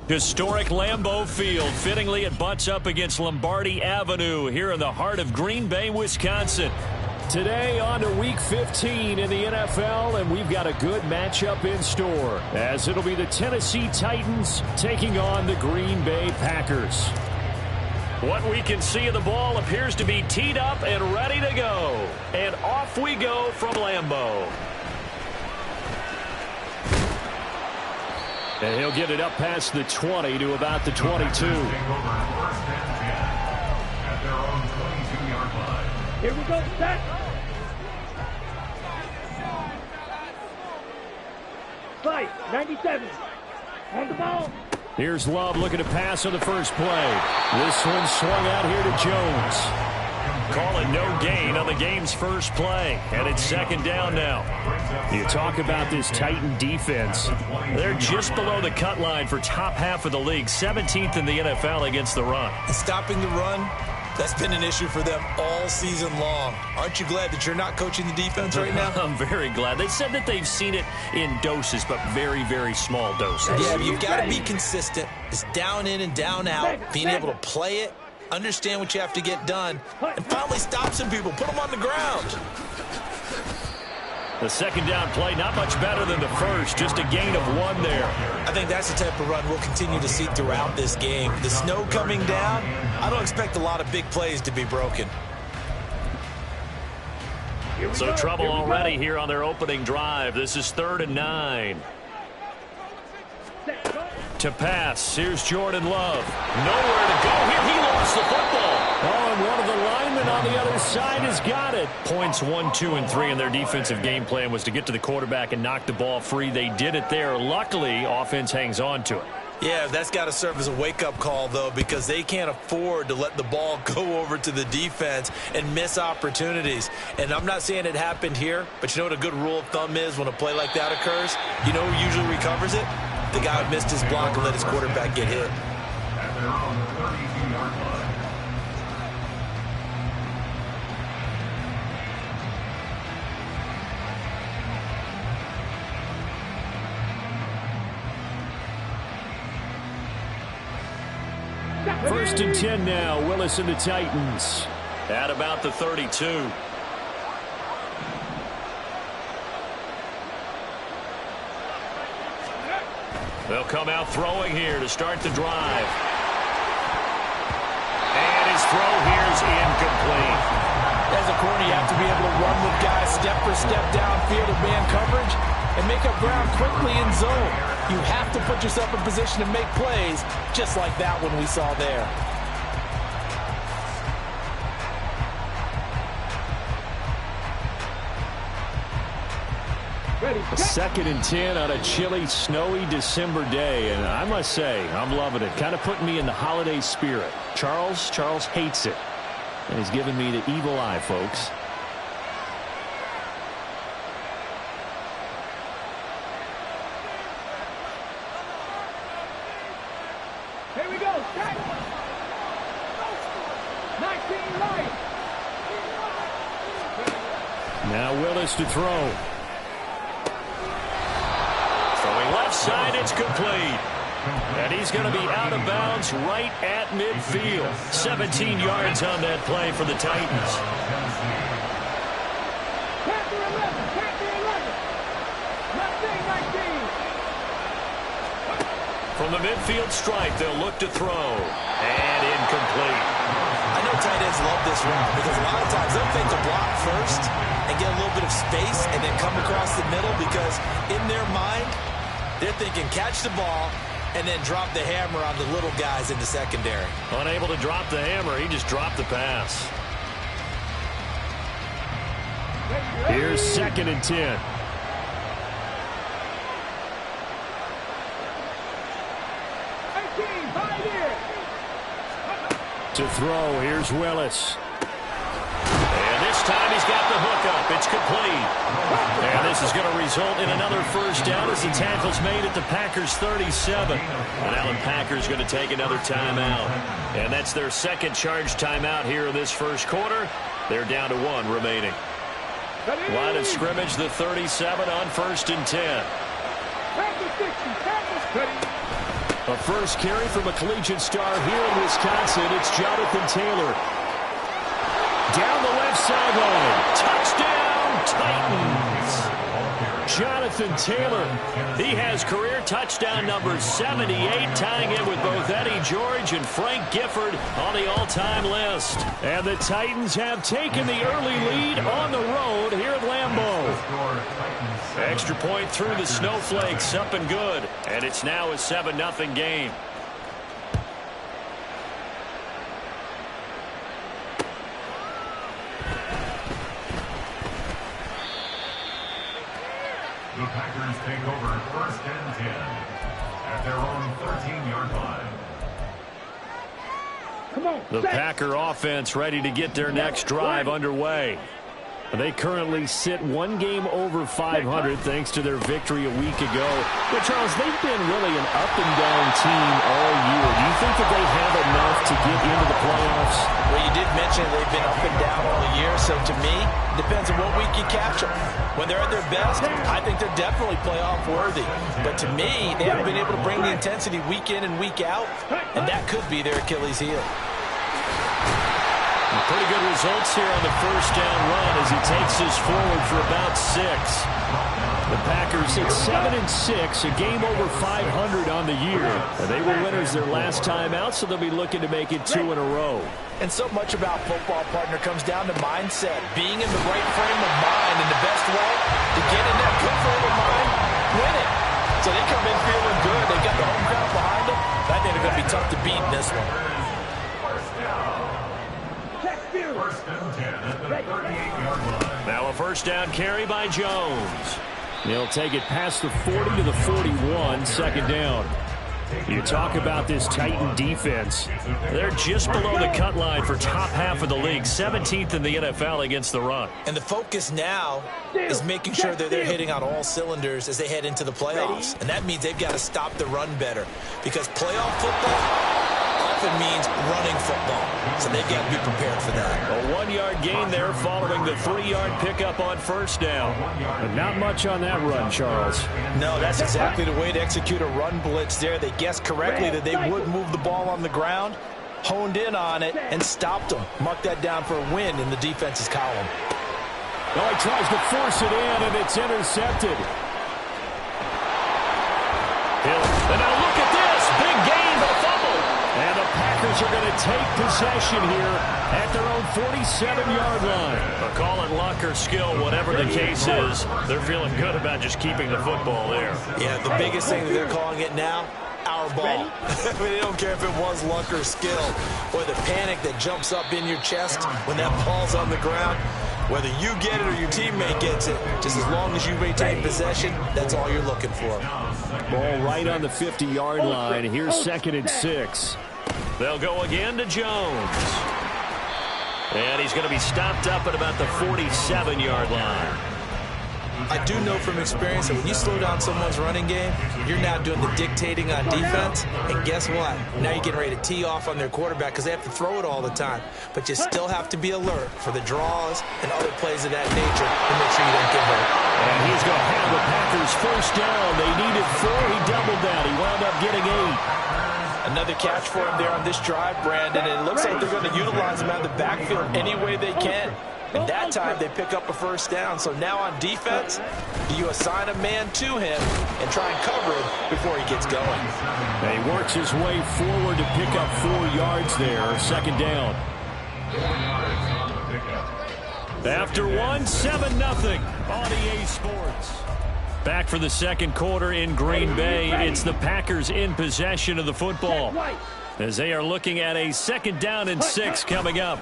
Historic Lambeau Field. Fittingly, it butts up against Lombardi Avenue here in the heart of Green Bay, Wisconsin. Today on to Week 15 in the NFL, and we've got a good matchup in store, as it'll be the Tennessee Titans taking on the Green Bay Packers. What we can see of the ball appears to be teed up and ready to go. And off we go from Lambeau. And he'll get it up past the 20 to about the 22. Here we go, set. Slide, 97. On the ball. Here's Love looking to pass on the first play. This one swung out here to Jones. Call it no gain on the game's first play. And it's second down now. You talk about this Titan defense. They're just below the cut line for top half of the league. 17th in the NFL against the run. Stopping the run, that's been an issue for them all season long. Aren't you glad that you're not coaching the defense right now? I'm very glad. They said that they've seen it in doses, but very, very small doses. Yeah, you've got to be consistent. It's down in and down out, being able to play it, understand what you have to get done, and finally stop some people, put them on the ground. The second down play, not much better than the first, just a gain of 1 there. I think that's the type of run we'll continue to see throughout this game. The snow coming down, I don't expect a lot of big plays to be broken. So trouble already here on their opening drive. This is 3rd and 9. To pass, here's Jordan Love. Nowhere to go here. He lost the football. Oh, and one of the linemen on the other side has got it. Points 1, 2, and 3 in their defensive game plan was to get to the quarterback and knock the ball free. They did it there. Luckily, offense hangs on to it. Yeah, that's got to serve as a wake-up call, though, because they can't afford to let the ball go over to the defense and miss opportunities. And I'm not saying it happened here, but you know what a good rule of thumb is when a play like that occurs? You know who usually recovers it? The guy who missed his block and let his quarterback get hit. First and 10 now. Willis and the Titans at about the 32. They'll come out throwing here to start the drive. And his throw here is incomplete. As a corner, you have to be able to run with guys step for step downfield in man coverage and make up ground quickly in zone. You have to put yourself in position to make plays, just like that one we saw there. A 2nd and 10 on a chilly, snowy December day, and I must say, I'm loving it. Kind of putting me in the holiday spirit. Charles hates it, and he's giving me the evil eye, folks. Here we go, set. 19 right. Now Willis to throw. Throwing left side, it's complete. And he's going to be out of bounds right at midfield. 17 yards on that play for the Titans. Panther 11, Panther 11. 19. From the midfield stripe, they'll look to throw. And incomplete. I know tight ends love this route because a lot of times they'll think to block first and get a little bit of space and then come across the middle because in their mind, they're thinking catch the ball and then drop the hammer on the little guys in the secondary. Unable to drop the hammer, he just dropped the pass. Here's 2nd and 10. To throw, here's Willis. And this time he's got the hookup. It's complete. And this is going to result in another first down as the tackle's made at the Packers' 37. And Alan Packers going to take another timeout. And that's their second charge timeout here in this first quarter. They're down to 1 remaining. Line of scrimmage, the 37 on 1st and 10. A first carry from a collegiate star here in Wisconsin. It's Jonathan Taylor. Down the left sideline. Touchdown, Titans. Jonathan Taylor. He has career touchdown number 78, tying it with both Eddie George and Frank Gifford on the all-time list. And the Titans have taken the early lead on the road here at Lambeau. Extra point through the Snowflakes, up and good. And it's now a 7-0 game. The Packers take over 1st and 10 at their own 13-yard line. Come on, The Packer offense ready to get their next drive underway. They currently sit one game over 500 thanks to their victory a week ago. But, Charles, they've been really an up-and-down team all year. Do you think that they have enough to get into the playoffs? Well, you did mention they've been up and down all year, so to me, it depends on what week you catch them. When they're at their best, I think they're definitely playoff worthy. But to me, they haven't been able to bring the intensity week in and week out, and that could be their Achilles heel. Pretty good results here on the first down run as he takes this forward for about 6. The Packers at 7-6, a game over 500 on the year. And they were winners their last time out, so they'll be looking to make it 2 in a row. And so much about football, partner, comes down to mindset. Being in the right frame of mind, and the best way to get in that good frame of mind, win it. So they come in feeling good. They got the home crowd behind them. I think they're going to be tough to beat in this one. Now a first down carry by Jones. He'll take it past the 40 to the 41, 2nd down. You talk about this Titan defense. They're just below the cut line for top half of the league, 17th in the NFL against the run. And the focus now is making sure that they're hitting on all cylinders as they head into the playoffs. And that means they've got to stop the run better, because playoff football often means running football. So they've got to be prepared for that. A 1-yard gain there following the 3-yard pickup on first down. But not much on that run, Charles. No, that's exactly the way to execute a run blitz there. They guessed correctly that they would move the ball on the ground, honed in on it, and stopped them. Mark that down for a win in the defense's column. Oh, he tries to force it in, and it's intercepted. And now look at this. Big gain, but a fumble. And the Packers are going to take possession here at their own 47-yard line. But call it luck or skill, whatever the case is, they're feeling good about just keeping the football there. Yeah, the biggest thing that they're calling it now, our ball. I mean, they don't care if it was luck or skill, or the panic that jumps up in your chest when that ball's on the ground. Whether you get it or your teammate gets it, just as long as you maintain possession, that's all you're looking for. Ball right on the 50-yard line. Here's 2nd and 6. They'll go again to Jones. And he's going to be stopped up at about the 47-yard line. I do know from experience that when you slow down someone's running game, you're now doing the dictating on defense. And guess what? Now you're getting ready to tee off on their quarterback because they have to throw it all the time. But you still have to be alert for the draws and other plays of that nature to make sure you don't get hurt. And he's going to have the Packers first down. They needed 4. He doubled down. He wound up getting 8. Another catch for him there on this drive, Brandon. And it looks like they're going to utilize him out of the backfield any way they can. And that time they pick up a first down. So now on defense, you assign a man to him and try and cover him before he gets going. And he works his way forward to pick up 4 yards there. 2nd down. After 1, 7-0 on EA Sports. Back for the second quarter in Green Bay. It's the Packers in possession of the football as they are looking at a 2nd down and 6 coming up.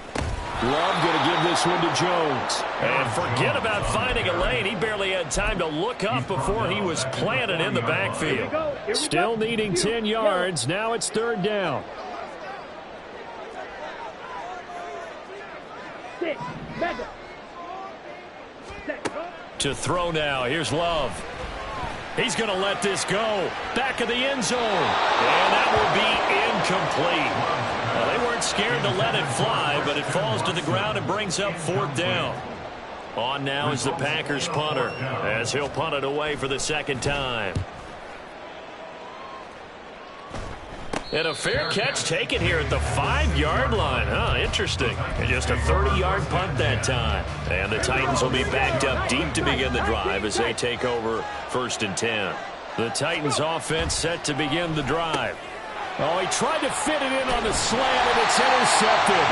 Love going to give this one to Jones. And forget about finding a lane. He barely had time to look up before he was planted in the backfield. Still needing 10 yards. Now it's 3rd down. To throw now. Here's Love. He's going to let this go. Back of the end zone. And that will be incomplete. Well, they weren't scared to let it fly, but it falls to the ground and brings up 4th down. On now is the Packers punter, as he'll punt it away for the 2nd time. And a fair catch taken here at the 5-yard line. Interesting. And just a 30-yard punt that time. And the Titans will be backed up deep to begin the drive as they take over 1st and 10. The Titans offense set to begin the drive. Oh, he tried to fit it in on the slant, and it's intercepted.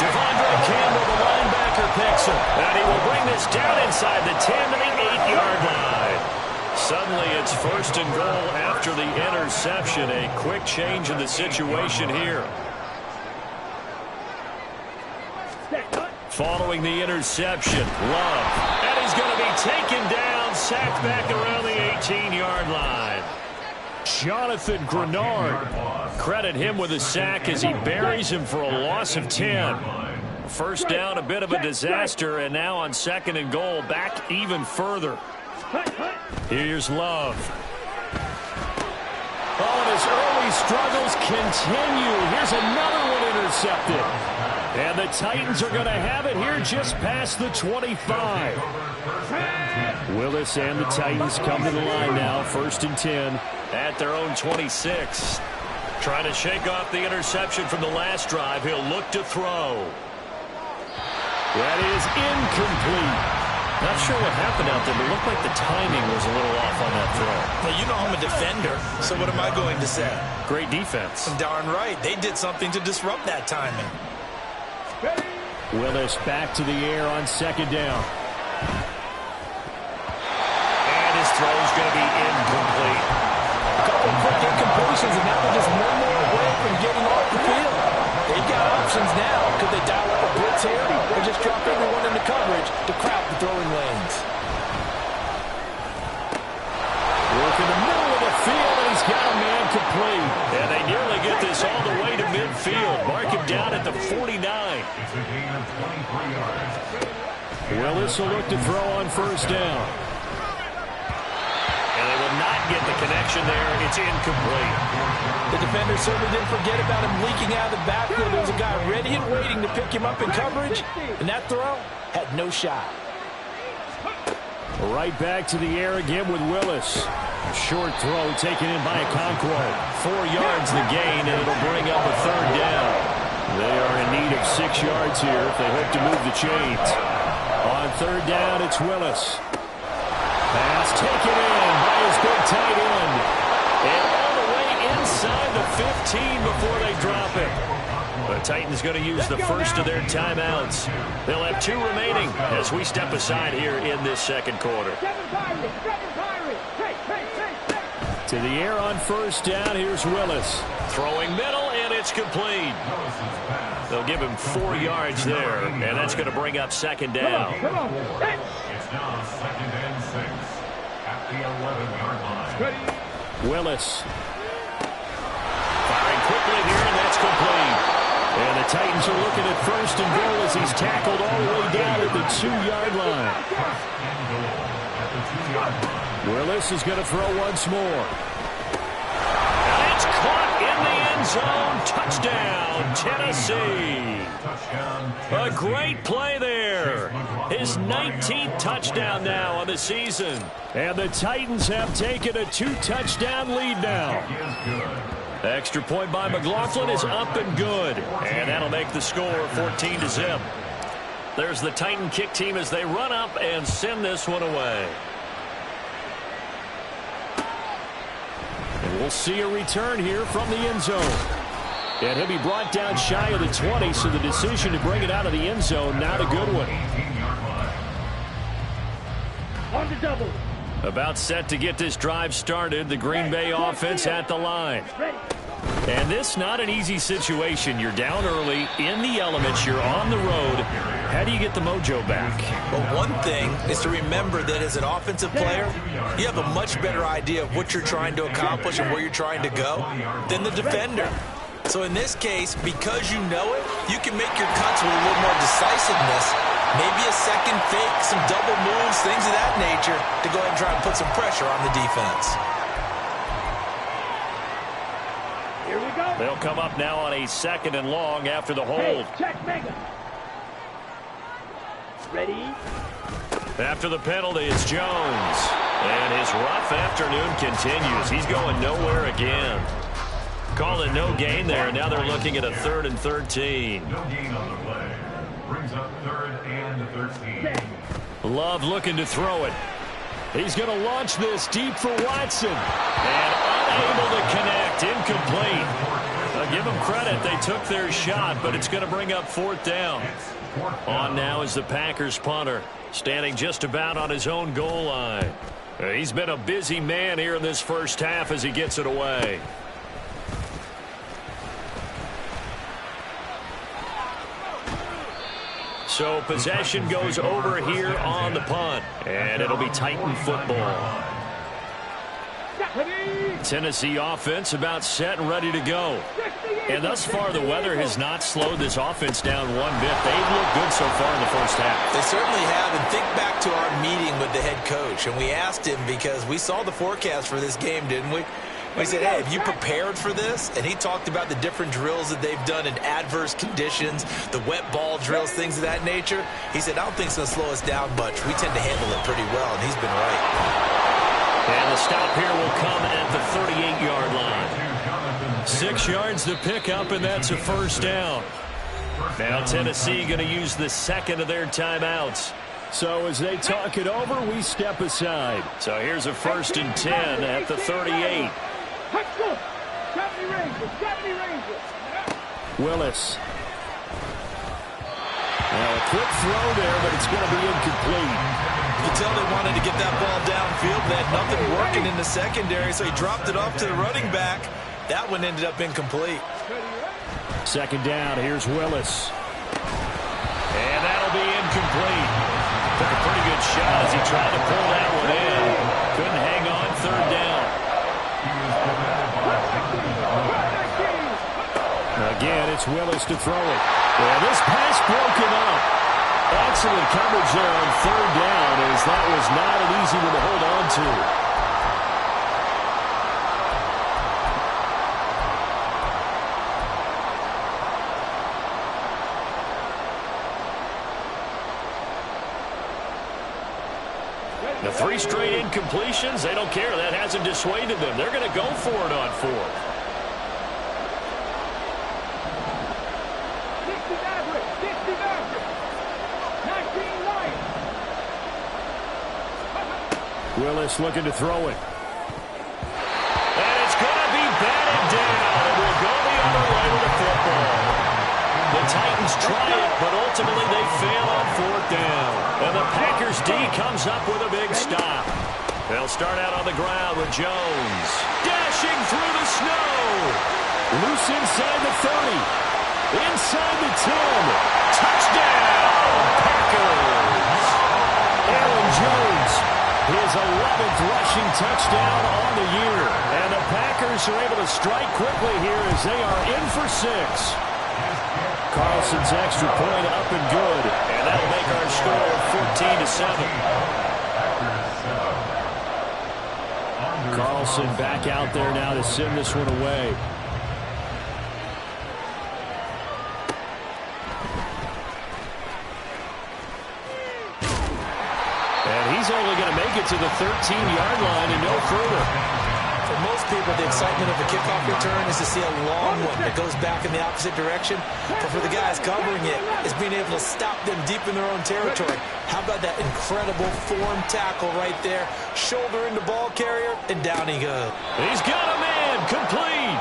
Devondre Campbell, the linebacker, picks him. And he will bring this down inside the 10 to the 8-yard line. Suddenly, it's 1st and goal after the interception. A quick change in the situation here. Following the interception, Love. And he's going to be taken down, sacked back around the 18-yard line. Jonathan Grenard. Credit him with a sack as he buries him for a loss of 10. 1st down, a bit of a disaster, and now on 2nd and goal, back even further. Here's Love. Oh, and his early struggles continue. Here's another one intercepted. And the Titans are going to have it here just past the 25. Willis and the Titans come to the line now. 1st and 10 at their own 26. Trying to shake off the interception from the last drive. He'll look to throw. That is incomplete. Not sure what happened out there, but it looked like the timing was a little off on that throw. Well, you know I'm a defender, so what am I going to say? Great defense. Darn right. They did something to disrupt that timing. Willis back to the air on 2nd down. And his throw's going to be incomplete. A couple of quick incompletions, and now they're just one more away from getting off the field. They've got options now. Could they dial up a blitz here or just drop everyone into coverage to crowd the throwing lanes? Work in the middle of the field, and he's got a man complete. And they nearly get this all the way to midfield. Mark him down at the 49. It's a gain of 23 yards. Willis will look to throw on 1st down. And they will not get the connection there. It's incomplete. The defender certainly didn't forget about him leaking out of the backfield. There was a guy ready and waiting to pick him up in coverage, and that throw had no shot. Right back to the air again with Willis. Short throw taken in by Okonkwo. 4 yards the gain, and it'll bring up a 3rd down. They are in need of 6 yards here if they hope to move the chains. On 3rd down, it's Willis. Pass taken in by his big tight end. And all the way inside the 15 before they drop it. The Titans going to use the first of their timeouts. They'll have 2 remaining as we step aside here in this 2nd quarter. To the air on 1st down, here's Willis. Throwing middle, and it's complete. They'll give him 4 yards there, and that's going to bring up 2nd down. It's now 2nd and 6 at the 11-yard line. Willis. Firing quickly here, and that's complete. And the Titans are looking at 1st and goal as he's tackled all the way down at the 2-yard line. Willis is going to throw once more. And it's caught in the end zone. Touchdown, Tennessee. A great play there. His 19th touchdown now on the season. And the Titans have taken a 2-touchdown lead now. Extra point by McLaughlin is up and good. And that'll make the score 14-0. There's the Titan kick team as they run up and send this one away. And we'll see a return here from the end zone. And he'll be brought down shy of the 20, so the decision to bring it out of the end zone, not a good one. On the double. About set to get this drive started, the Green Bay offense at the line. And this not an easy situation. You're down early, in the elements, you're on the road. How do you get the mojo back? Well, one thing is to remember that as an offensive player, you have a much better idea of what you're trying to accomplish and where you're trying to go than the defender. So in this case, because you know it, you can make your cuts with a little more decisiveness. Maybe a second fake, some double moves, things of that nature to go ahead and try and put some pressure on the defense. Here we go. They'll come up now on a 2nd and long after the hold. Hey, check mega. Ready? After the penalty, it's Jones. And his rough afternoon continues. He's going nowhere again. Call it no gain there. Now they're looking at a 3rd and 13. No gain on the play. Brings up 3rd and 13. Love looking to throw it. He's going to launch this deep for Watson. And unable to connect. Incomplete. Give them credit. They took their shot, but it's going to bring up 4th down. On now is the Packers punter, standing just about on his own goal line. He's been a busy man here in this first half as he gets it away. So possession goes over here on the punt, and it'll be Titan football. Tennessee offense about set and ready to go. And thus far, the weather has not slowed this offense down one bit. They've looked good so far in the first half. They certainly have. And think back to our meeting with the head coach. And we asked him because we saw the forecast for this game, didn't we? We said, hey, have you prepared for this? And he talked about the different drills that they've done in adverse conditions, the wet ball drills, things of that nature. He said, I don't think it's going to slow us down much. We tend to handle it pretty well, and he's been right. And the stop here will come at the 38-yard line. 6 yards to pick up, and that's a first down. Now Tennessee going to use the second of their timeouts. So as they talk it over, we step aside. So here's a 1st and 10 at the 38. Willis. Now a quick throw there, but it's going to be incomplete. You can tell they wanted to get that ball downfield. They had nothing working in the secondary, so he dropped it off to the running back. That one ended up incomplete. 2nd down. Here's Willis. And that'll be incomplete. Took a pretty good shot as he tried to pull that one in. Couldn't hang on. 3rd down. Again, it's Willis to throw it. Well, this pass broken up. Excellent coverage there on 3rd down, as that was not an easy one to hold on to. The 3 straight incompletions, they don't care. That hasn't dissuaded them. They're going to go for it on 4th. Willis looking to throw it. And it's going to be batted down. And we'll go the other way with the football. The Titans try it, but ultimately they fail on 4th down. And the Packers D comes up with a big stop. They'll start out on the ground with Jones. Dashing through the snow. Loose inside the 30. Inside the 10. Touchdown, Packers. Aaron Jones. His 11th rushing touchdown on the year. And the Packers are able to strike quickly here as they are in for 6. Carlson's extra point up and good. And that'll make our score 14-7. Carlson back out there now to send this one away. He's only going to make it to the 13-yard line and no further. For most people, the excitement of a kickoff return is to see a long one that goes back in the opposite direction. But for the guys covering it, it's being able to stop them deep in their own territory. How about that incredible form tackle right there? Shoulder into ball carrier, and down he goes. He's got a man, complete.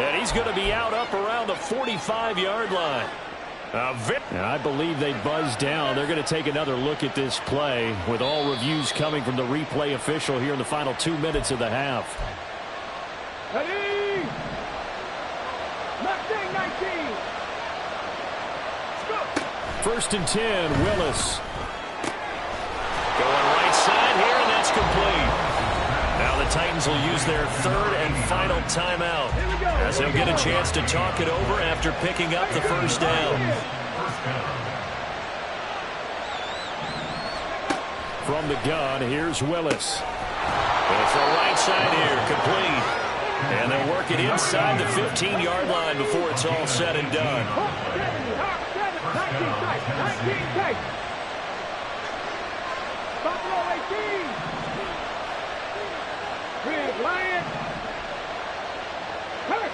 And he's going to be out up around the 45-yard line. I believe they buzzed down. They're going to take another look at this play with all reviews coming from the replay official here in the final 2 minutes of the half. Ready? 19. 1st and 10, Willis. Going right side here, and that's complete. Now the Titans will use their 3rd and final timeout as they'll get a chance to talk it over after picking up the 1st down. From the gun, here's Willis. It's the right side here, complete. And they'll work it inside the 15-yard line before it's all said and done. Lion. Hurt.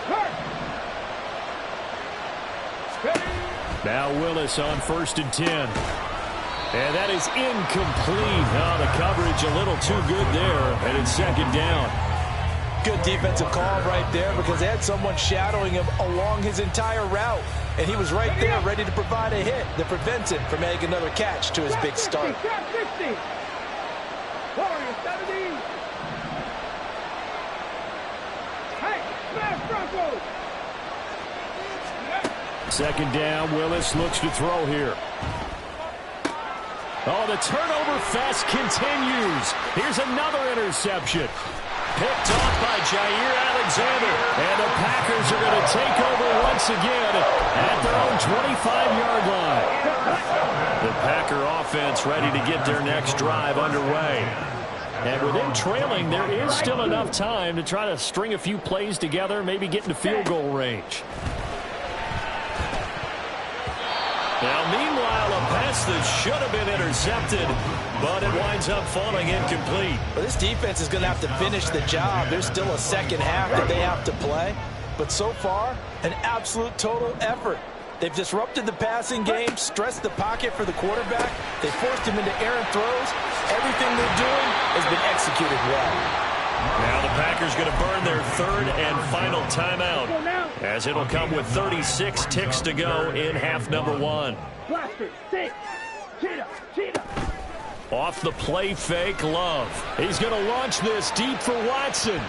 Now Willis on 1st and 10. And that is incomplete. Oh, the coverage a little too good there, and it's 2nd down. Good defensive call right there because they had someone shadowing him along his entire route. And he was right there ready to provide a hit that prevents him from making another catch to his big start. 2nd down, Willis looks to throw here. Oh, the turnover fest continues. Here's another interception. Picked off by Jair Alexander. And the Packers are going to take over once again at their own 25-yard line. The Packer offense ready to get their next drive underway. And with them trailing, there is still enough time to try to string a few plays together, maybe get into field goal range. Now, meanwhile, a pass that should have been intercepted, but it winds up falling incomplete. Well, this defense is going to have to finish the job. There's still a second half that they have to play. But so far, an absolute total effort. They've disrupted the passing game, stressed the pocket for the quarterback. They forced him into errant throws. Everything they're doing has been executed well. Now the Packers going to burn their 3rd and final timeout, as it'll come with 36 ticks to go in half number 1. Off the play fake, Love. He's going to launch this deep for Watson.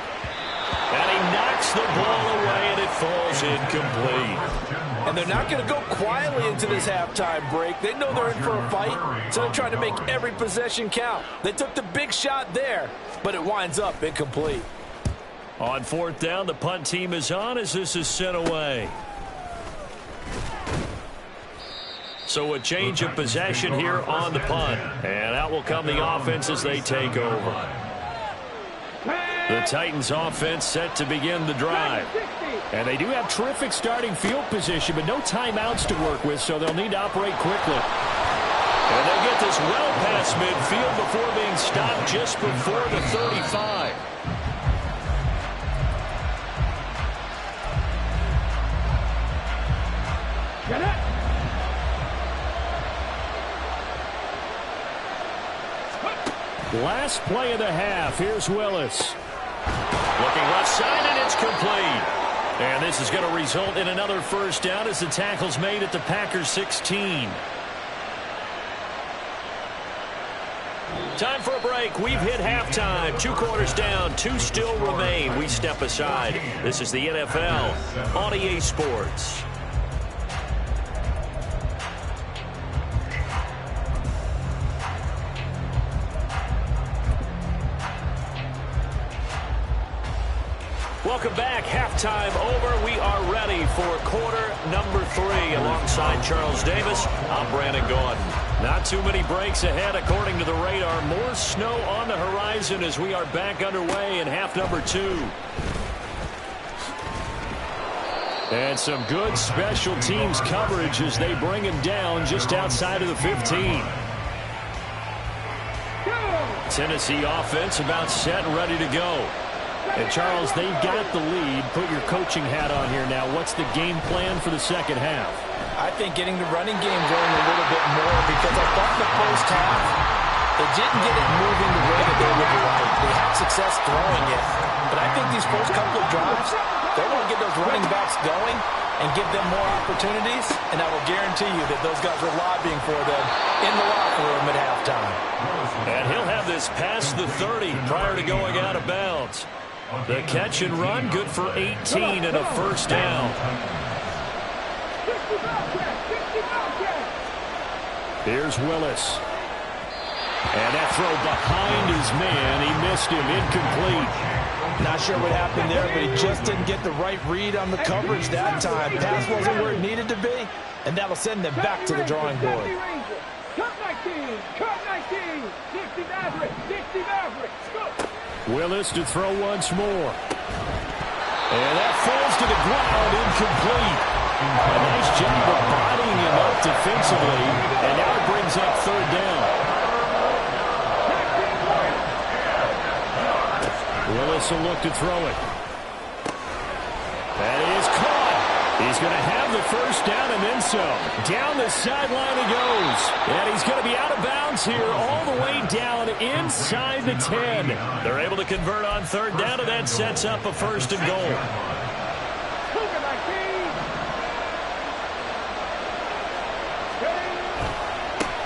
And he knocks the ball away, and it falls incomplete. And they're not going to go quietly into this halftime break. They know they're in for a fight, so they're trying to make every possession count. They took the big shot there, but it winds up incomplete. On 4th down, the punt team is on as this is sent away. So a change of possession here on the punt. And out will come the offense as they take over. The Titans offense set to begin the drive. And they do have terrific starting field position, but no timeouts to work with, so they'll need to operate quickly. And they get this well past midfield before being stopped just before the 35. Get it! Last play of the half. Here's Willis. Looking left side, and it's complete. And this is going to result in another 1st down as the tackle's made at the Packers 16. Time for a break. We've hit halftime. 2 quarters down. 2 still remain. We step aside. This is the NFL on EA Sports. Welcome back. Halftime over. We are ready for quarter number 3. Alongside Charles Davis, I'm Brandon Gordon. Not too many breaks ahead according to the radar. More snow on the horizon as we are back underway in half number 2. And some good special teams coverage as they bring him down just outside of the 15. Tennessee offense about set and ready to go. And, Charles, they've got the lead. Put your coaching hat on here now. What's the game plan for the second half? I think getting the running game going a little bit more because I thought the first half, they didn't get it moving the way that they would like. They had success throwing it. But I think these first couple of drives, they want to get those running backs going and give them more opportunities. And I will guarantee you that those guys were lobbying for them in the locker room at halftime. And he'll have this past the 30 prior to going out of bounds. The catch and run, good for 18 and a 1st down. Here's Willis. And that throw behind his man. He missed him, incomplete. Not sure what happened there, but he just didn't get the right read on the coverage that time. Pass wasn't where it needed to be, and that'll send them back to the drawing board. Cut 19, cut 19, Dixie Maverick, Dixie Maverick, go! Willis to throw once more. And that falls to the ground, incomplete. A nice job of bodying him up defensively, and now it brings up 3rd down. Willis will look to throw it. That is caught. He's going to have the first down and then some. Down the sideline he goes. And he's going to be out of bounds here all the way down inside the 10. They're able to convert on third down, and that sets up a first and goal.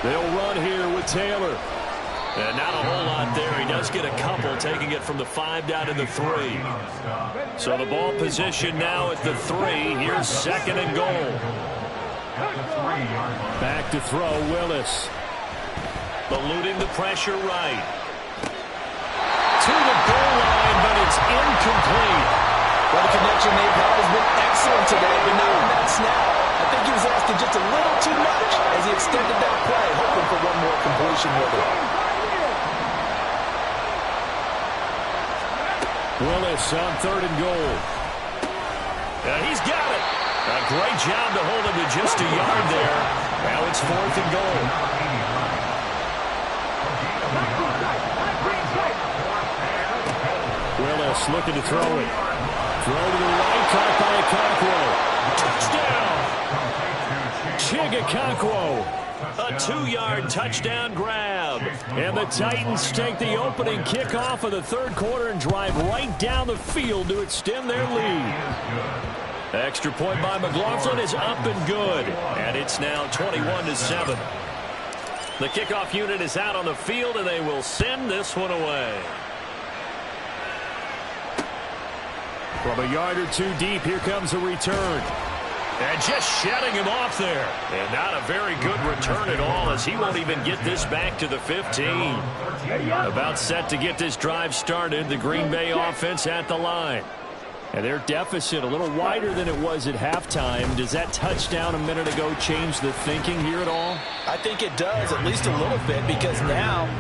They'll run here with Taylor. And not a whole lot there. He does get a couple, taking it from the 5 down to the 3. So the ball position now at the 3. Here's second and goal. Back to throw, Willis. Eluding the pressure right. To the goal line, but it's incomplete. Well, the connection they've had has been excellent today, but not on that snap. I think he was asking just a little too much as he extended that play, hoping for one more completion with it. Willis on third and goal. He's got it. A great job to hold him to just a yard there. Now it's fourth and goal. Willis looking to throw it. Throw to the right, caught by Okonkwo. Touchdown. Chigakonkwo. A 2-yard touchdown grab. And the Titans take the opening kickoff of the third quarter and drive right down the field to extend their lead. Extra point by McLaughlin is up and good. And it's now 21-7. The kickoff unit is out on the field, and they will send this one away. From a yard or two deep, here comes a return. And just shutting him off there. And not a very good return at all, as he won't even get this back to the 15. About set to get this drive started. The Green Bay offense at the line. And their deficit a little wider than it was at halftime. Does that touchdown a minute ago change the thinking here at all? I think it does, at least a little bit, because now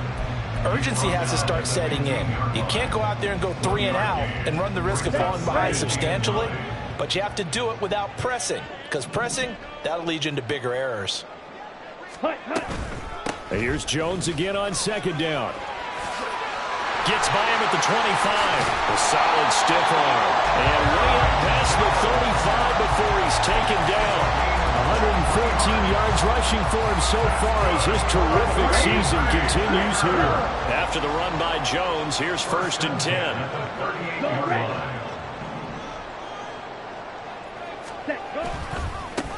urgency has to start setting in. You can't go out there and go 3 and out and run the risk of falling behind substantially. But you have to do it without pressing, because pressing, that'll lead you into bigger errors. Here's Jones again on second down. Gets by him at the 25. A solid stiff arm. And way up past the 35 before he's taken down. 114 yards rushing for him so far as his terrific season continues here. After the run by Jones, here's first and 10.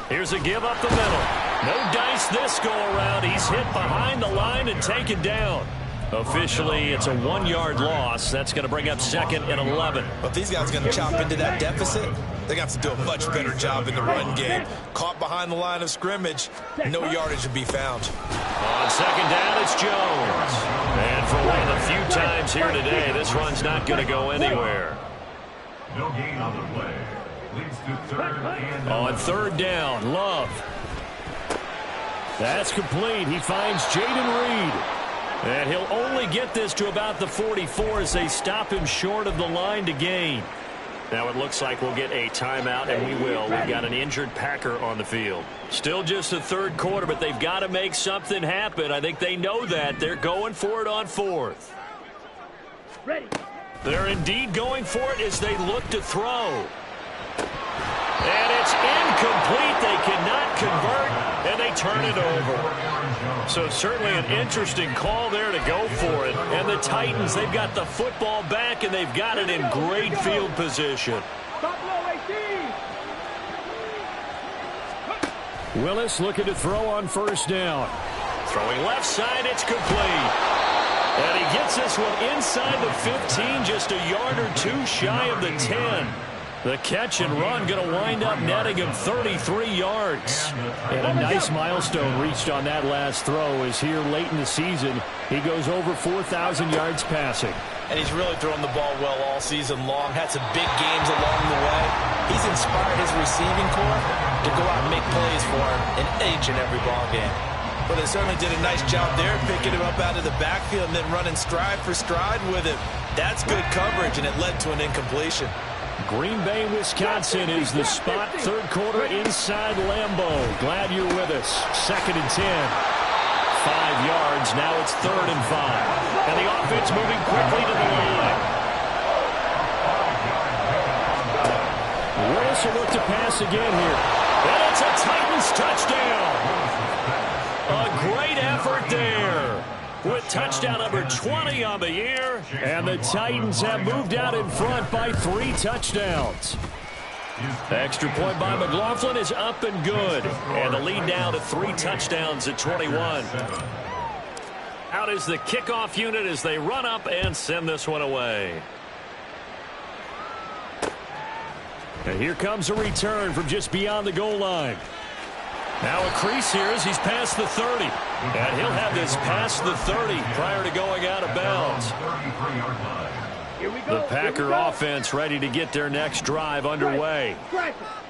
Here's a give up the middle. No dice this go around. He's hit behind the line and taken down. Officially, it's a 1-yard loss. That's going to bring up second and 11. But if these guys are going to chop into that deficit, they're going to have to do a much better job in the run game. Caught behind the line of scrimmage, no yardage to be found. On second down, it's Jones. And for one of the few times here today, this run's not going to go anywhere. No gain on the play. Leads to third and on third down, Love. That's complete. He finds Jaden Reed. And he'll only get this to about the 44 as they stop him short of the line to gain. Now it looks like we'll get a timeout, and we will. We've got an injured Packer on the field. Still just the third quarter, but they've got to make something happen. I think they know that. They're going for it on fourth. Ready. They're indeed going for it as they look to throw. And it's incomplete. They cannot convert, and they turn it over. So certainly an interesting call there to go for it. And the Titans, they've got the football back, and they've got it in great field position. Willis looking to throw on first down. Throwing left side, it's complete. And he gets this one inside the 15, just a yard or two shy of the 10. The catch and run going to wind up netting him 33 yards. And a nice milestone reached on that last throw as here late in the season, he goes over 4,000 yards passing. And he's really thrown the ball well all season long. Had some big games along the way. He's inspired his receiving corps to go out and make plays for him in each and every ball game. But they certainly did a nice job there, picking him up out of the backfield and then running stride for stride with him. That's good coverage, and it led to an incompletion. Green Bay, Wisconsin is the spot. Third quarter inside Lambeau. Glad you're with us. Second and 10. 5 yards. Now it's third and 5. And the offense moving quickly to the line. Willis Willis will look to pass again here. And it's a Titans touchdown. A great effort there with touchdown number 20 on the year. And the Titans have moved out in front by 3 touchdowns. The extra point by McLaughlin is up and good. And the lead now to 3 touchdowns at 21. Out is the kickoff unit as they run up and send this one away. And here comes a return from just beyond the goal line. Now a crease here as he's past the 30. And he'll have this past the 30 prior to going out of bounds. The Packer offense ready to get their next drive underway.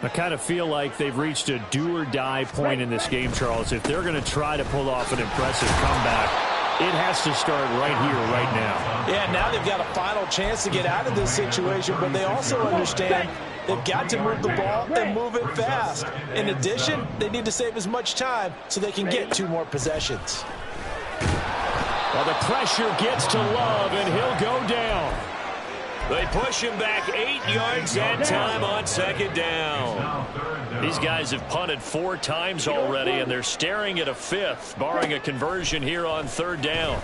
I kind of feel like they've reached a do-or-die point in this game, Charles. If they're going to try to pull off an impressive comeback, it has to start right here, right now. Yeah, now they've got a final chance to get out of this situation, but they also understand they've got to move the ball and move it fast. In addition, they need to save as much time so they can get 2 more possessions. Well, the pressure gets to Love, and he'll go down. They push him back 8 yards that time on second down. These guys have punted 4 times already, and they're staring at a 5th, barring a conversion here on third down.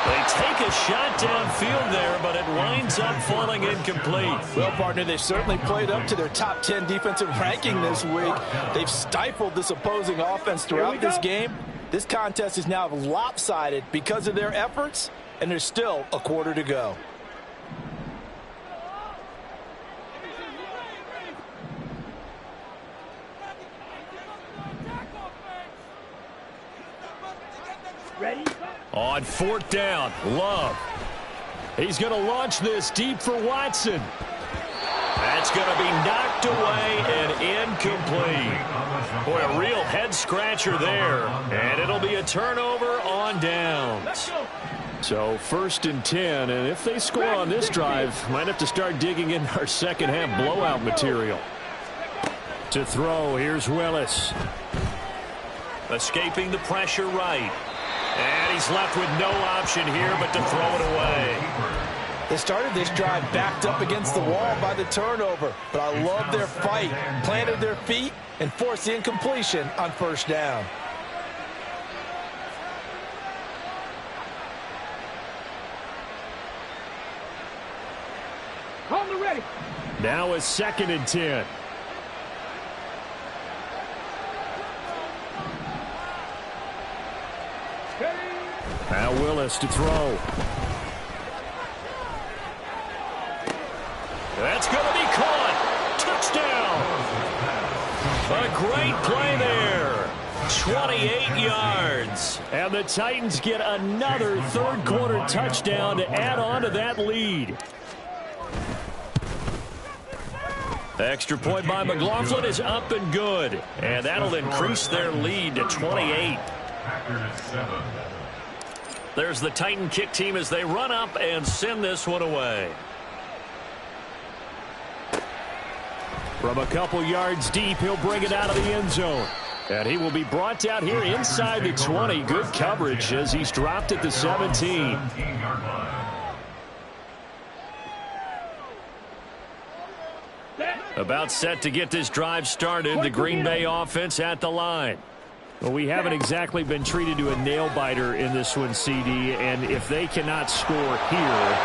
They take a shot downfield there, but it winds up falling incomplete. Well, partner, they've certainly played up to their top 10 defensive ranking this week. They've stifled this opposing offense throughout this game. This contest is now lopsided because of their efforts, and there's still a quarter to go. Ready? On fourth down, Love. He's going to launch this deep for Watson. That's going to be knocked away and incomplete. Boy, a real head-scratcher there. And it'll be a turnover on downs. So 1st and 10, and if they score on this drive, might have to start digging in our second-half blowout material. To throw, here's Willis. Escaping the pressure right. And he's left with no option here but to throw it away. They started this drive backed up against the wall by the turnover, but I love their fight. Planted their feet and forced the incompletion on first down. Hold the ready. Now it's 2nd and 10. Now Willis to throw. That's going to be caught. Touchdown. A great play there. 28 yards. And the Titans get another third-quarter touchdown to add on to that lead. The extra point by McLaughlin is up and good. And that'll increase their lead to 28. There's the Titan kick team as they run up and send this one away. From a couple yards deep, he'll bring it out of the end zone. And he will be brought down here inside the 20. Good coverage as he's dropped at the 17. About set to get this drive started. The Green Bay offense at the line. Well, we haven't exactly been treated to a nail-biter in this one, CD, and if they cannot score here,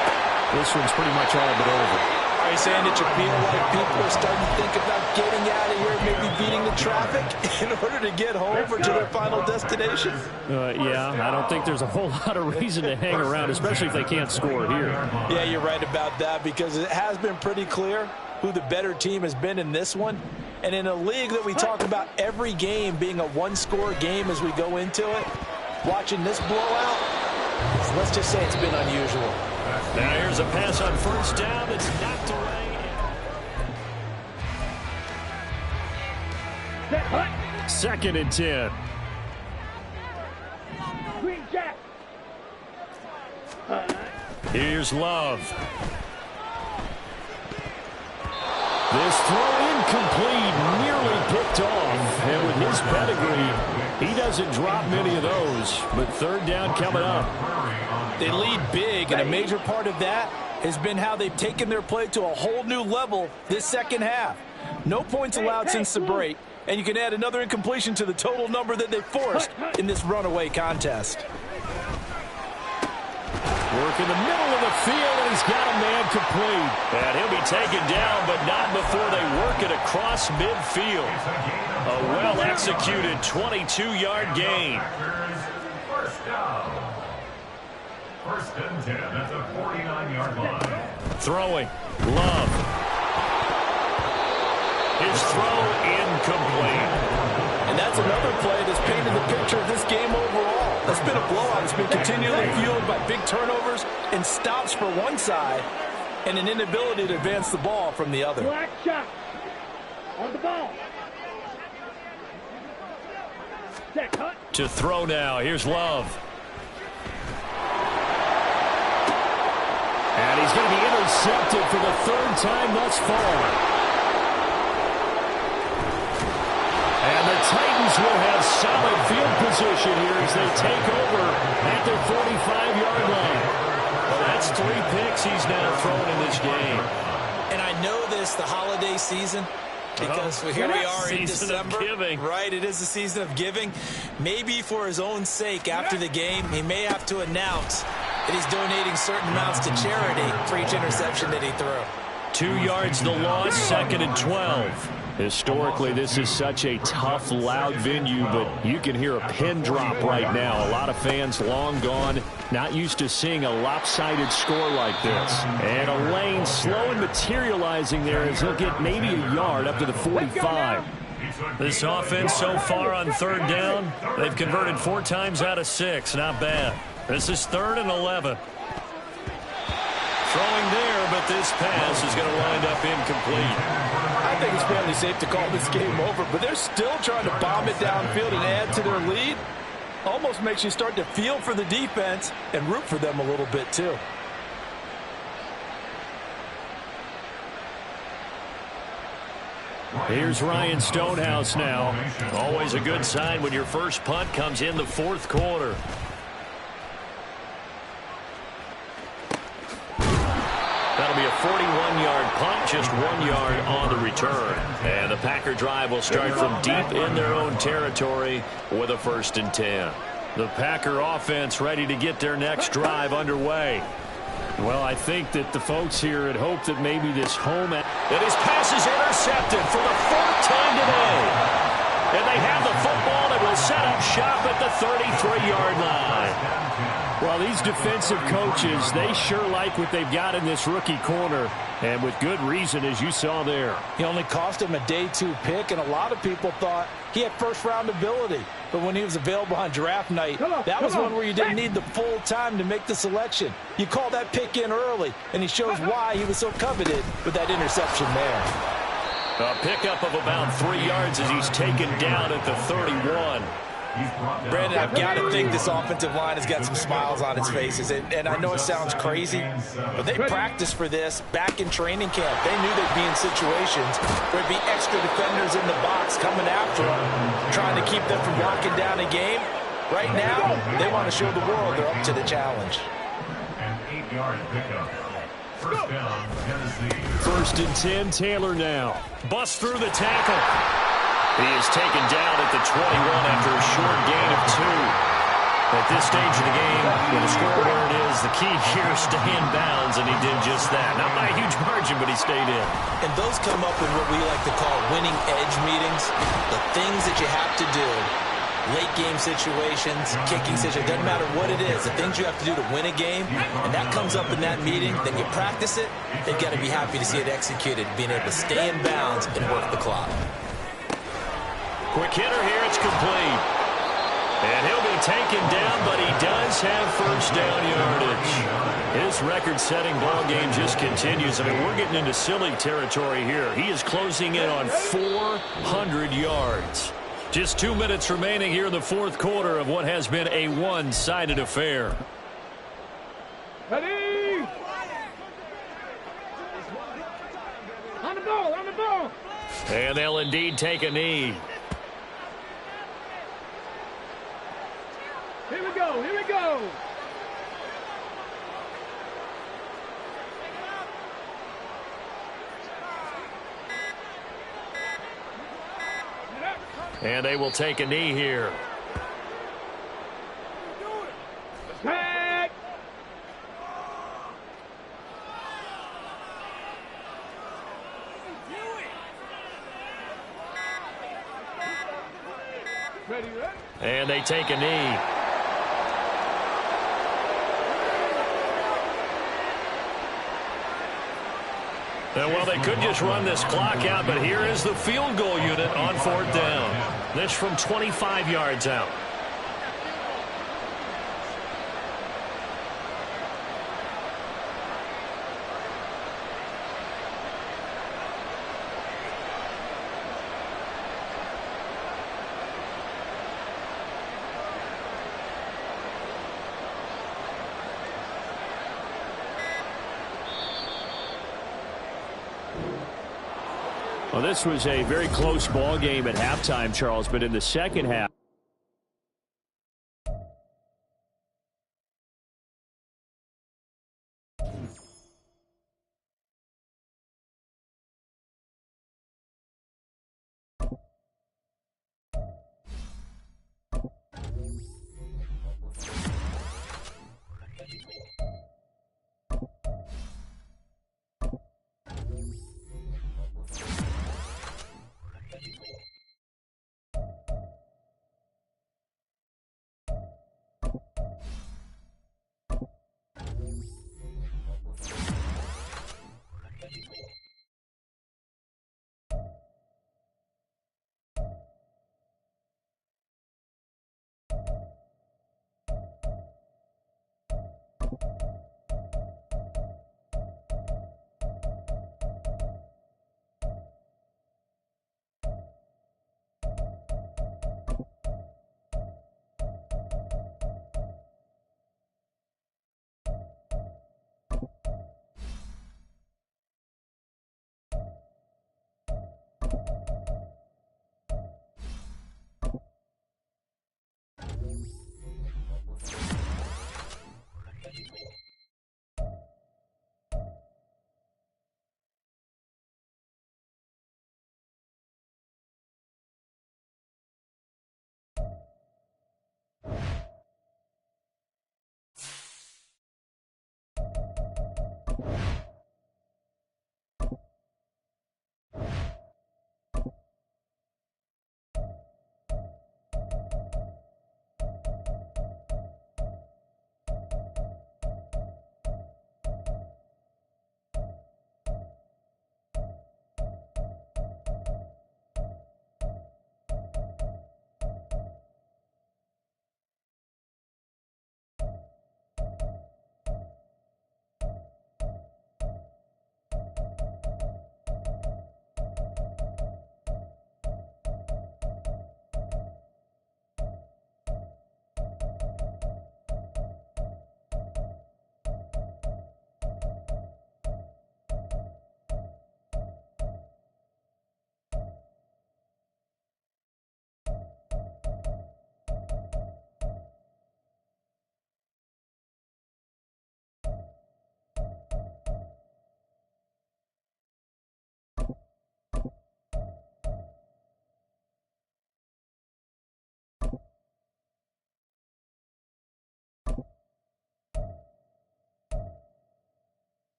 this one's pretty much all but over. Are you saying that you feel like people are starting to think about getting out of here, maybe beating the traffic in order to get home or to their final destination? Yeah, I don't think there's a whole lot of reason to hang around, especially if they can't score here. Yeah, you're right about that because it has been pretty clear who the better team has been in this one. And in a league that we talk about every game being a one-score game as we go into it, watching this blowout, let's just say it's been unusual. Now here's a pass on first down that's knocked away. 2nd and 10. Green Jack. Here's Love. This throw incomplete, nearly picked off. And with his pedigree, he doesn't drop many of those. But third down coming up. They lead big, and a major part of that has been how they've taken their play to a whole new level this second half. No points allowed since the break, and you can add another incompletion to the total number that they forced in this runaway contest. Work in the middle of the field, and he's got a man complete. And he'll be taken down, but not before they work it across midfield. A well-executed 22-yard gain. First down. First and 10 at the 49-yard line. Throwing. Love. His throw incomplete. And that's another play that's painted the picture of this game overall. That's been a blowout. It's been continually fueled by big turnovers and stops for one side and an inability to advance the ball from the other. Black shot. On the ball. Set cut. To throw now. Here's Love. And he's going to be intercepted for the third time thus far. And the Titans will have solid field position here as they take over at their 45-yard line. Well, that's 3 picks he's now thrown in this game. And I know this, the holiday season, because here we are in December. Right, it is the season of giving. Maybe for his own sake, after the game, he may have to announce that he's donating certain amounts to charity for each interception that he threw. 2 yards the loss, 2nd and 12. Historically, this is such a tough, loud venue, but you can hear a pin drop right now. A lot of fans long gone, not used to seeing a lopsided score like this. And a lane slow and materializing there as he'll get maybe a yard up to the 45. This offense so far on 3rd down, they've converted 4 times out of 6. Not bad. This is 3rd and 11. Throwing there, but this pass is going to wind up incomplete. I think it's fairly safe to call this game over, but they're still trying to bomb it downfield and add to their lead. Almost makes you start to feel for the defense and root for them a little bit too. Here's Ryan Stonehouse now. Always a good sign when your first punt comes in the 4th quarter. That'll be a 41-yard punt, just 1 yard on the return. And the Packer drive will start from deep in their own territory with a 1st and 10. The Packer offense ready to get their next drive underway. Well, I think that the folks here had hoped that maybe this that his pass is intercepted for the 4th time today. And they have the football that will set up shop at the 33-yard line. Well, these defensive coaches, they sure like what they've got in this rookie corner, and with good reason, as you saw there. He only cost him a day 2 pick, and a lot of people thought he had first-round ability. But when he was available on draft night, that was one where you didn't need the full time to make the selection. You call that pick in early, and he shows why he was so coveted with that interception there. A pickup of about 3 yards as he's taken down at the 31. Brandon, I've got to think this offensive line has got some smiles on its faces. And I know it sounds crazy, but they practiced for this back in training camp. They knew they'd be in situations where there'd be extra defenders in the box coming after them, trying to keep them from locking down a game. Right now, they want to show the world they're up to the challenge. An 8-yard pickup. First down, Tennessee. 1st and 10, Taylor now. Busts through the tackle. He is taken down at the 21 after a short gain of 2. At this stage of the game, with the score where it is, the key here is stay in bounds, and he did just that. Not by a huge margin, but he stayed in. And those come up in what we like to call winning edge meetings. The things that you have to do, late game situations, kicking situations, doesn't matter what it is, the things you have to do to win a game, and that comes up in that meeting, then you practice it, they've got to be happy to see it executed, being able to stay in bounds and work the clock. Quick hitter here, it's complete. And he'll be taken down, but he does have first down yardage. His record-setting ball game just continues. I mean, we're getting into silly territory here. He is closing in on 400 yards. Just 2 minutes remaining here in the 4th quarter of what has been a one-sided affair. Ready? On the ball, on the ball. And they'll indeed take a knee. Here we go, here we go. And they will take a knee here. Attack! Ready, ready? And they take a knee. Well, they could just run this clock out, but here is the field goal unit on 4th down. This from 25 yards out. Well, this was a very close ball game at halftime, Charles, but in the second half.